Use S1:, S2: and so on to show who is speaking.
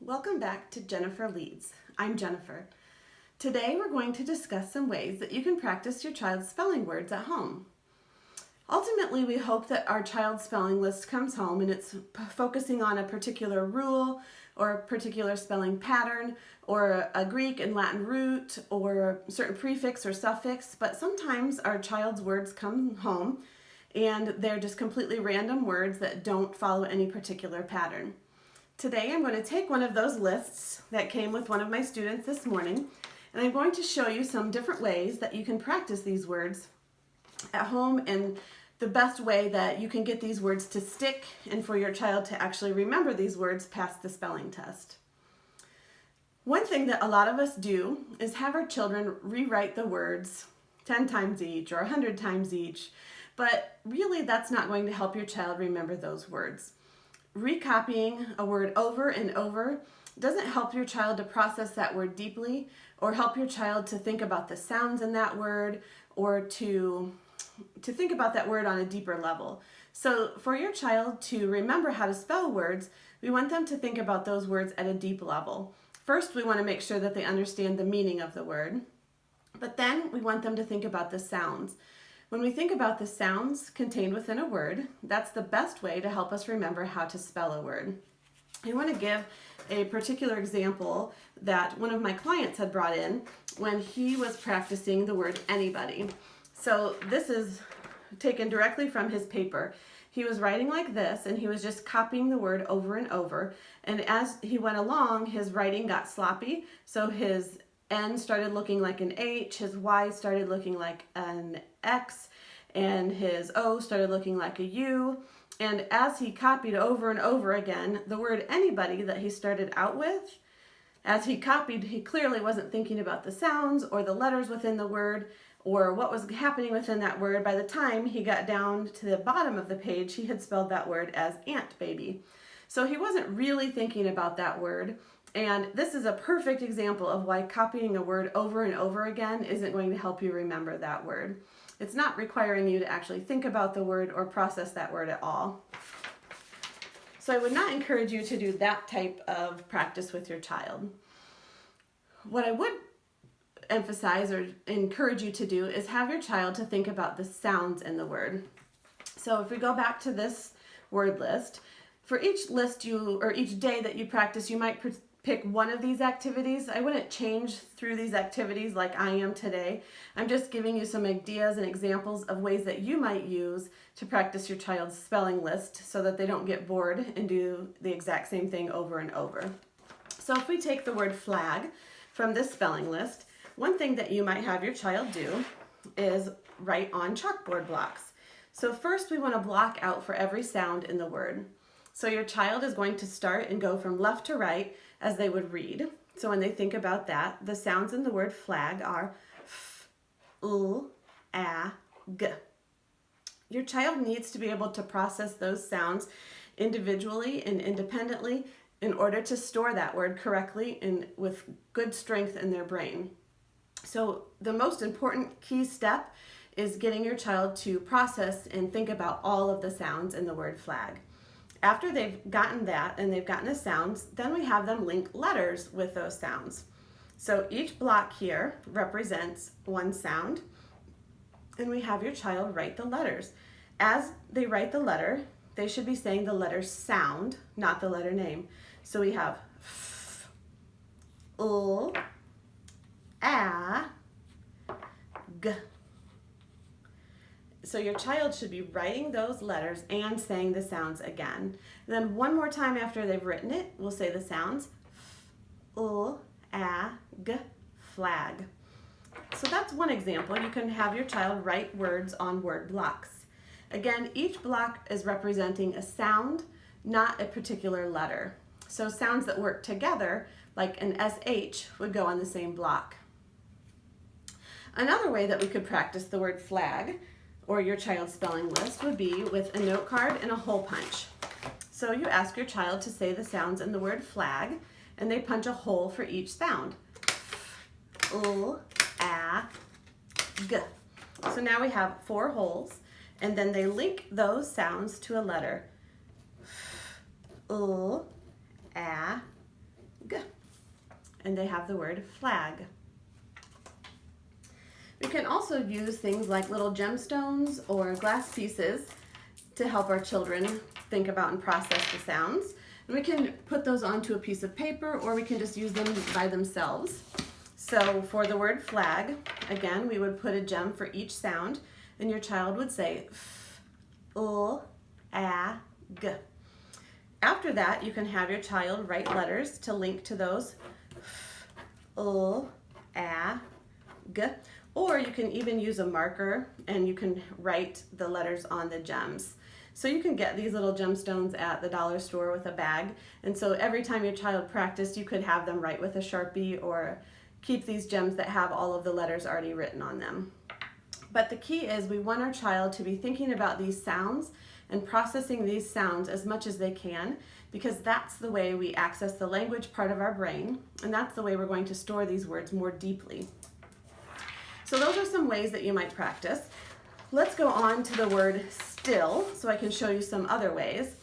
S1: Welcome back to Jennifer Leads. I'm Jennifer. Today we're going to discuss some ways that you can practice your child's spelling words at home. Ultimately, we hope that our child's spelling list comes home and it's focusing on a particular rule or a particular spelling pattern or a Greek and Latin root or a certain prefix or suffix, but sometimes our child's words come home and they're just completely random words that don't follow any particular pattern. Today I'm going to take one of those lists that came with one of my students this morning, and I'm going to show you some different ways that you can practice these words at home and the best way that you can get these words to stick and for your child to actually remember these words past the spelling test. One thing that a lot of us do is have our children rewrite the words 10 times each or 100 times each, but really that's not going to help your child remember those words. Recopying a word over and over doesn't help your child to process that word deeply or help your child to think about the sounds in that word or to think about that word on a deeper level. So for your child to remember how to spell words, we want them to think about those words at a deep level. First, we want to make sure that they understand the meaning of the word, but then we want them to think about the sounds. When we think about the sounds contained within a word, that's the best way to help us remember how to spell a word. I want to give a particular example that one of my clients had brought in when he was practicing the word anybody. So this is taken directly from his paper. He was writing like this and he was just copying the word over and over. And as he went along, his writing got sloppy. So his N started looking like an H, his Y started looking like an X, and his O started looking like a U. And as he copied over and over again, the word anybody that he started out with, as he copied, he clearly wasn't thinking about the sounds or the letters within the word or what was happening within that word. By the time he got down to the bottom of the page, he had spelled that word as ant baby. So he wasn't really thinking about that word. And this is a perfect example of why copying a word over and over again isn't going to help you remember that word. It's not requiring you to actually think about the word or process that word at all. So I would not encourage you to do that type of practice with your child. What I would emphasize or encourage you to do is have your child to think about the sounds in the word. So if we go back to this word list, for each list each day that you practice, you might pick one of these activities. I wouldn't change through these activities like I am today. I'm just giving you some ideas and examples of ways that you might use to practice your child's spelling list so that they don't get bored and do the exact same thing over and over. So if we take the word flag from this spelling list, one thing that you might have your child do is write on chalkboard blocks. So first we want to block out for every sound in the word. So your child is going to start and go from left to right as they would read. So when they think about that, the sounds in the word flag are f, l, a, g. Your child needs to be able to process those sounds individually and independently in order to store that word correctly and with good strength in their brain. So the most important key step is getting your child to process and think about all of the sounds in the word flag. After they've gotten that and they've gotten the sounds, then we have them link letters with those sounds. So each block here represents one sound, and we have your child write the letters. As they write the letter, they should be saying the letter sound, not the letter name. So we have f, l, a, g. So your child should be writing those letters and saying the sounds again. Then one more time after they've written it, we'll say the sounds, f, l, a, g, flag. So that's one example. You can have your child write words on word blocks. Again, each block is representing a sound, not a particular letter. So sounds that work together, like an SH, would go on the same block. Another way that we could practice the word flag or your child's spelling list would be with a note card and a hole punch. So you ask your child to say the sounds in the word flag, and they punch a hole for each sound. L, a, g. So now we have 4 holes, and then they link those sounds to a letter. L, a, and they have the word flag. We can also use things like little gemstones or glass pieces to help our children think about and process the sounds. And we can put those onto a piece of paper, or we can just use them by themselves. So for the word flag, again, we would put a gem for each sound, and your child would say f, l, a, g. After that, you can have your child write letters to link to those f, l, a, g. Or you can even use a marker and you can write the letters on the gems. So you can get these little gemstones at the dollar store with a bag. And so every time your child practiced, you could have them write with a Sharpie or keep these gems that have all of the letters already written on them. But the key is we want our child to be thinking about these sounds and processing these sounds as much as they can, because that's the way we access the language part of our brain, and that's the way we're going to store these words more deeply. So those are some ways that you might practice. Let's go on to the word still, so I can show you some other ways.